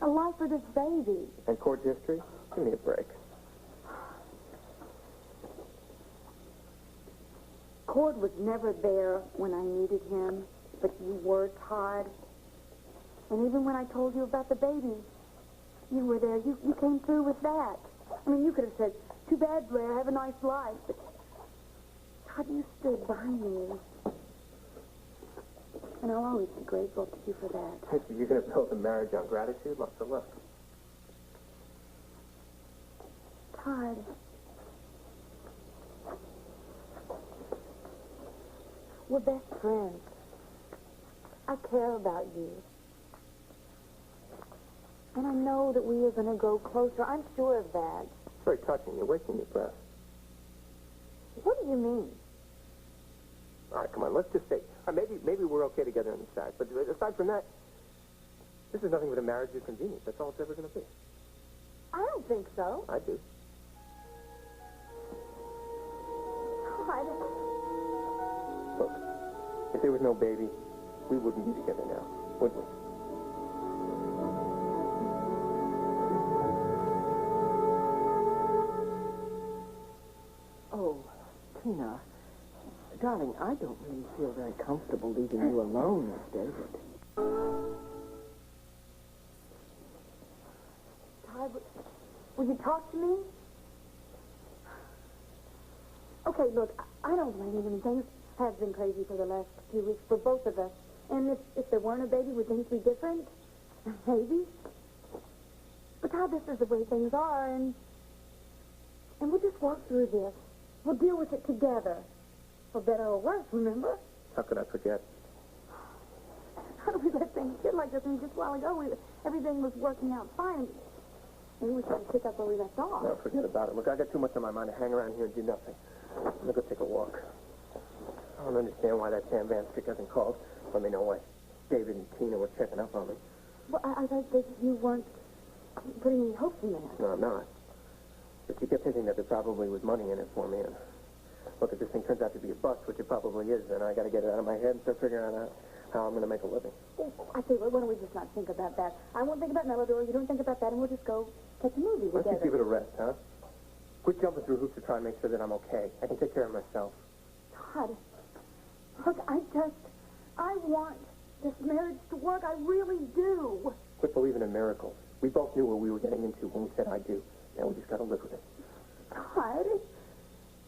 A life for this baby. And court history? Give me a break. Cord was never there when I needed him, but you were, Todd. And even when I told you about the baby, you were there. You came through with that. I mean, you could have said, too bad, Blair, have a nice life. But, Todd, you stood by me. And I'll always be grateful to you for that. You're going to build a marriage on gratitude? Lots of luck. Todd. We're best friends. I care about you. And I know that we are going to grow closer. I'm sure of that. It's very touching. You're wasting your breath. What do you mean? All right, come on. Let's just say, maybe we're okay together in the sack. But aside from that, this is nothing but a marriage of convenience. That's all it's ever going to be. I don't think so. I do. Todd. Look, if there was no baby, we wouldn't be together now, would we? Oh, Tina, darling, I don't really feel very comfortable leaving you alone with David. Todd, will you talk to me? Okay, look, I don't blame you. Things have been crazy for the last few weeks for both of us. And if there weren't a baby, would things be different? Maybe. But Todd, this is the way things are, and we'll just walk through this. We'll deal with it together. For better or worse, remember? How could I forget? How did we let things get like this? I mean, just a while ago, everything was working out fine. And we tried to pick up where we left off. No, forget about it. Look, I got too much on my mind to hang around here and do nothing. I'm going to go take a walk. I don't understand why that Sam Van Stick hasn't called. Let me know why David and Tina were checking up on me. Well, I thought that you weren't putting any hopes in that. No, I'm not. But she kept hinting that there probably was money in it for me. And look, if this thing turns out to be a bust, which it probably is, then I got to get it out of my head and start figuring out how I'm going to make a living. Oh, I tell you what, why don't we just not think about that? I won't think about Melodor, you don't think about that, and we'll just go catch a movie Why together. don't you give it a rest, huh? Quit jumping through hoops to try and make sure that I'm okay. I can take care of myself. Todd, look, I want this marriage to work. I really do. Quit believing in miracles. We both knew what we were getting into when we said I do. Now we just got to live with it. Todd.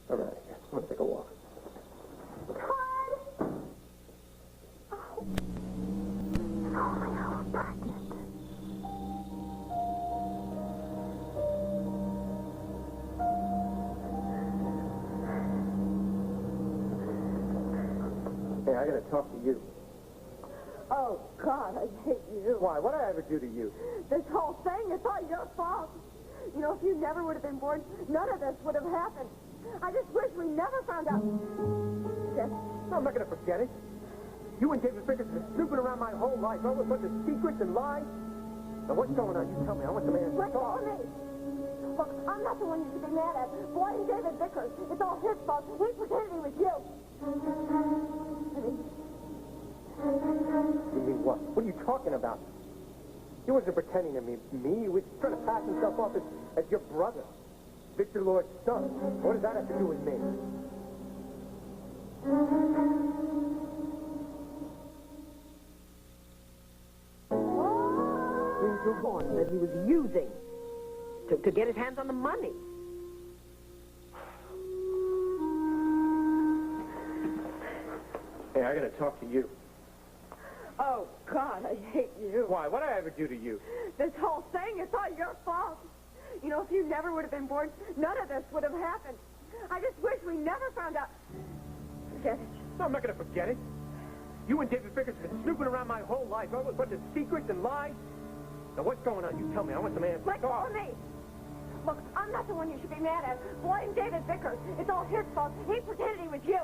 I'm out of here. I'm going to take a walk. Todd! Oh. Holy hell, I'm pregnant. Hey, I got to talk to you. Oh, God, I hate you. Why? What did I ever do to you? This whole thing, it's all your fault. You know, if you never would have been born, none of this would have happened. I just wish we never found out. Yes? No, I'm not going to forget it. You and David Vickers have been snooping around my whole life. All a bunch of secrets and lies. Now, what's going on? You tell me. I want the man to Let go talk. of me. Look, I'm not the one you should be mad at. Blame David Vickers. It's all his fault. He pretended he was you. You mean what? What are you talking about? He wasn't pretending to me. He was trying to pass himself off as your brother. Victor Lord's son. What does that have to do with me? Things were born that he was using to get his hands on the money. Hey, I got to talk to you. Oh, God, I hate you. Why? What did I ever do to you? This whole thing, it's all your fault. You know, if you never would have been born, none of this would have happened. I just wish we never found out. Forget it. No, I'm not going to forget it. You and David Vickers have been snooping around my whole life. All a bunch of secrets and lies. Now, what's going on? You tell me. I want the man to Let go talk. of me. Look, I'm not the one you should be mad at. Blame David Vickers. It's all his fault. He pretended he was you.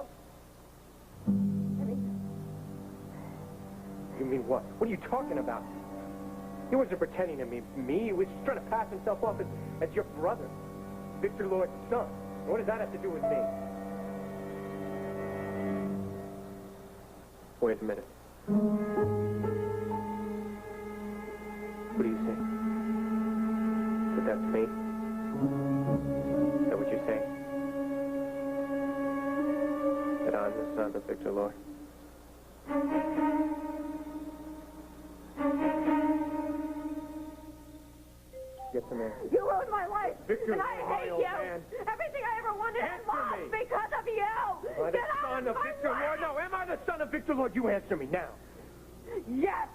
You mean what? What are you talking about? He wasn't pretending to me. He was trying to pass himself off as your brother. Victor Lord's son. What does that have to do with me? Wait a minute. What do you say? that's me? Is that what you're saying? That I'm the son of Victor Lord? Get some answers. You ruined my life. Victor, and I hate you. Man. Everything I ever wanted and lost because of you. Am I the son of Victor Lord? No, am I the son of Victor Lord? You answer me now. Yes.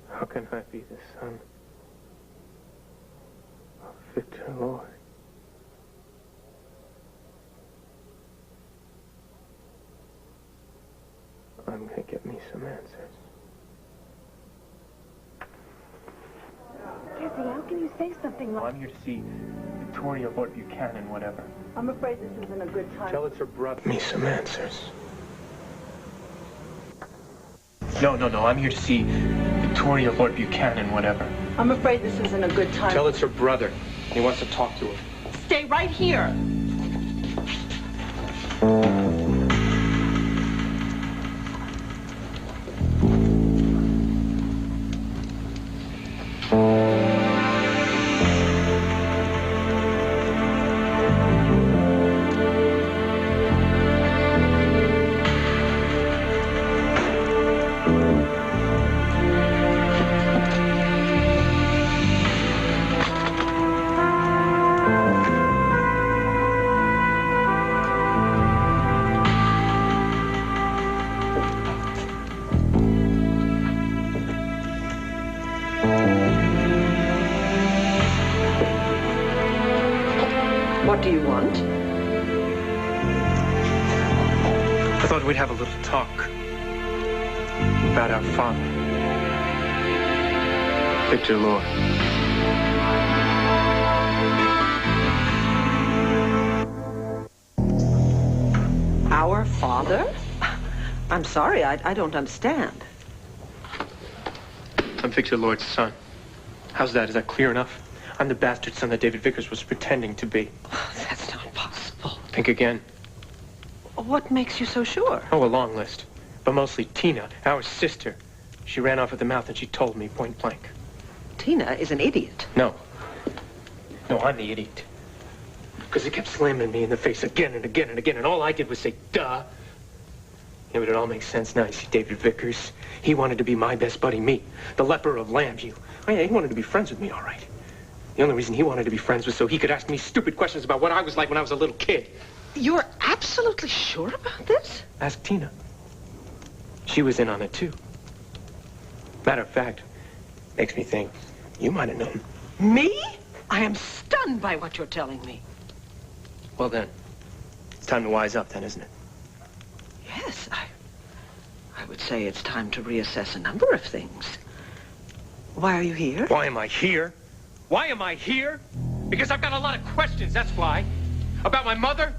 How can I be the son of Victor Lord? I'm gonna get me some answers. Jesse, how can you say something like... I'm here to see Victoria Lord Buchanan, whatever. I'm afraid this isn't a good time. Tell it's her brother. Me some answers. No, I'm here to see Victoria Lord Buchanan, whatever. I'm afraid this isn't a good time. Tell it's her brother. He wants to talk to her. Stay right here. What do you want? I thought we'd have a little talk about our father, Victor Lord. Our father? I'm sorry, I don't understand. I'm Victor Lord's son. How's that? Is that clear enough? I'm the bastard son that David Vickers was pretending to be. That's not possible. Think again. What makes you so sure? Oh, a long list. But mostly Tina, our sister. She ran off at the mouth and she told me point blank. Tina is an idiot. No, I'm the idiot. Because he kept slamming me in the face again and again and again, and all I did was say, duh. Yeah, but it all makes sense now. You see, David Vickers, he wanted to be my best buddy, me, the leper of Lambview. Oh, yeah, he wanted to be friends with me, all right. The only reason he wanted to be friends was so he could ask me stupid questions about what I was like when I was a little kid. You're absolutely sure about this? Ask Tina. She was in on it, too. Matter of fact, makes me think you might have known. Me? I am stunned by what you're telling me. Well, then, it's time to wise up, then, isn't it? Yes, I would say it's time to reassess a number of things. Why are you here? Why am I here? Why am I here? Because I've got a lot of questions, that's why. About my mother?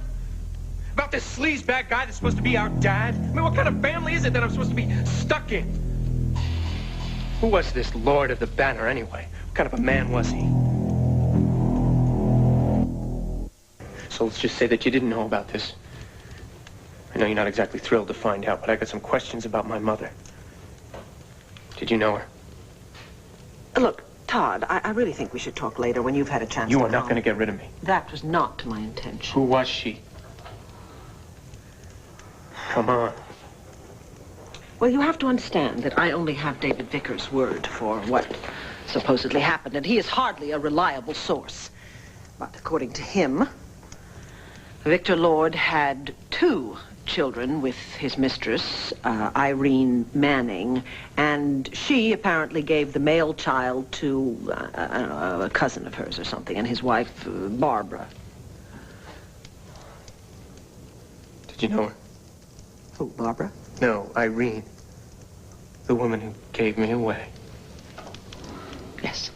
About this sleazebag guy that's supposed to be our dad? I mean, what kind of family is it that I'm supposed to be stuck in? Who was this Lord of the Banner, anyway? What kind of a man was he? So let's just say that you didn't know about this. I know you're not exactly thrilled to find out, but I got some questions about my mother. Did you know her? Look, Todd, I really think we should talk later when you've had a chance You to are not calm. going to get rid of me. That was not my intention. Who was she? Come on. Well, you have to understand that I only have David Vickers' word for what supposedly happened, and he is hardly a reliable source. But according to him, Victor Lord had 2 children with his mistress, Irene Manning, and she apparently gave the male child to, I don't know, a cousin of hers or something, and his wife, Barbara. Did you know her? Oh, Barbara? No, Irene. The woman who gave me away. Yes.